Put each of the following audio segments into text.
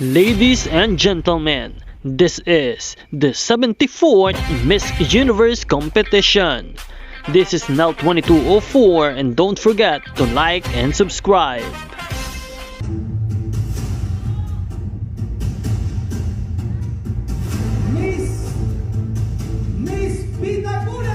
Ladies and gentlemen, this is the 74th Miss Universe competition. This is Nell 2204 and don't forget to like and subscribe. Miss Pitapura!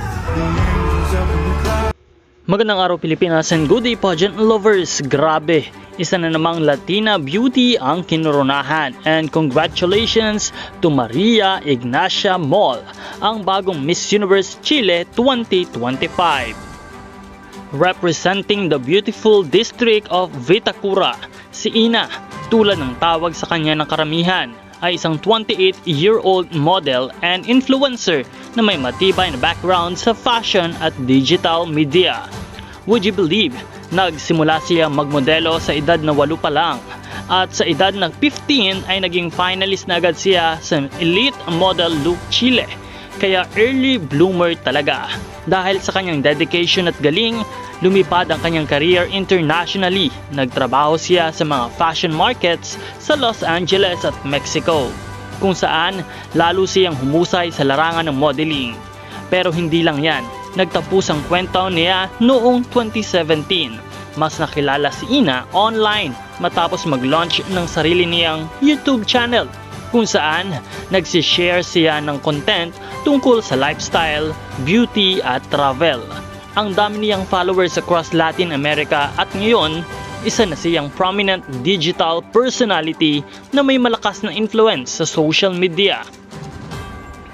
Magandang araw Pilipinas and good day pageant lovers. Grabe, isa na namang Latina beauty ang kinoronahan and congratulations to Maria Ignacia Moll, ang bagong Miss Universe Chile 2025. Representing the beautiful district of Vitacura, si Ina, tulad ng tawag sa kanya ng karamihan, ay isang 28-year-old model and influencer na may matibay na background sa fashion at digital media. Would you believe, nagsimula siya magmodelo sa edad na 8 pa lang at sa edad ng 15 ay naging finalist na agad siya sa Elite Model Look Chile. Kaya early bloomer talaga. Dahil sa kanyang dedication at galing, lumipad ang kanyang career internationally. Nagtrabaho siya sa mga fashion markets sa Los Angeles at Mexico, kung saan lalo siyang humusay sa larangan ng modeling. Pero hindi lang yan, nagtapos ang kwento niya noong 2017. Mas nakilala si Ina online matapos mag-launch ng sarili niyang YouTube channel, kung saan nagsishare siya ng content tungkol sa lifestyle, beauty at travel. Ang dami niyang followers across Latin America at ngayon, isa na siyang prominent digital personality na may malakas na influence sa social media.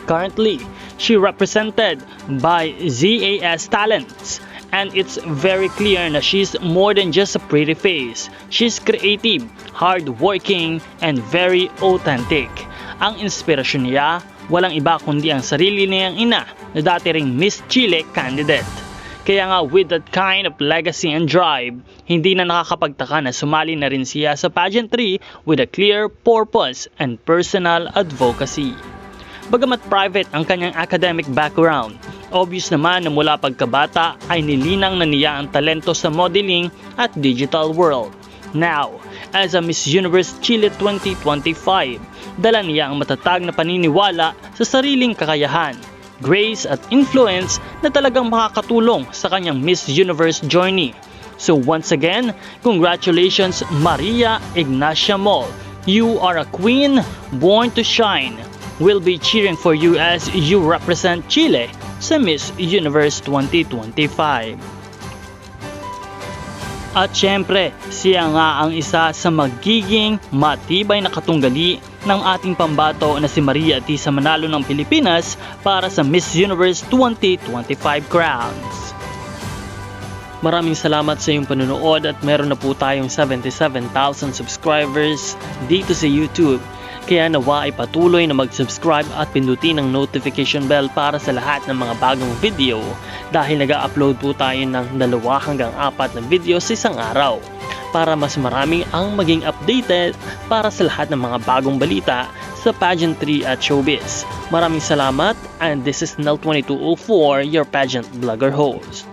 Currently, she represented by ZAS Talents, and it's very clear na she's more than just a pretty face. She's creative, hardworking, and very authentic. Ang inspirasyon niya, walang iba kundi ang sarili niyang ina na dati ring Miss Chile candidate. Kaya nga with that kind of legacy and drive, hindi na nakakapagtaka na sumali na rin siya sa pageantry with a clear purpose and personal advocacy. Bagamat private ang kanyang academic background, obvious naman na mula pagkabata ay nilinang na niya ang talento sa modeling at digital world. Now, as a Miss Universe Chile 2025, dala niya ang matatag na paniniwala sa sariling kakayahan, grace at influence na talagang makakatulong sa kanyang Miss Universe journey. So once again, congratulations Maria Ignacia Moll. You are a queen born to shine. We'll be cheering for you as you represent Chile sa Miss Universe 2025. At syempre, siya nga ang isa sa magiging matibay na katunggali ng ating pambato na si Maria Atisa Manalo ng Pilipinas para sa Miss Universe 2025 crowns. Maraming salamat sa iyong panonood at meron na po tayong 77,000 subscribers dito sa YouTube. Kaya nawa ay patuloy na mag-subscribe at pindutin ang notification bell para sa lahat ng mga bagong video dahil nag-upload po tayo ng 2 hanggang 4 na video sa isang araw para mas marami ang maging updated para sa lahat ng mga bagong balita sa pageantry at showbiz. Maraming salamat and this is Nell 2204, your pageant vlogger host.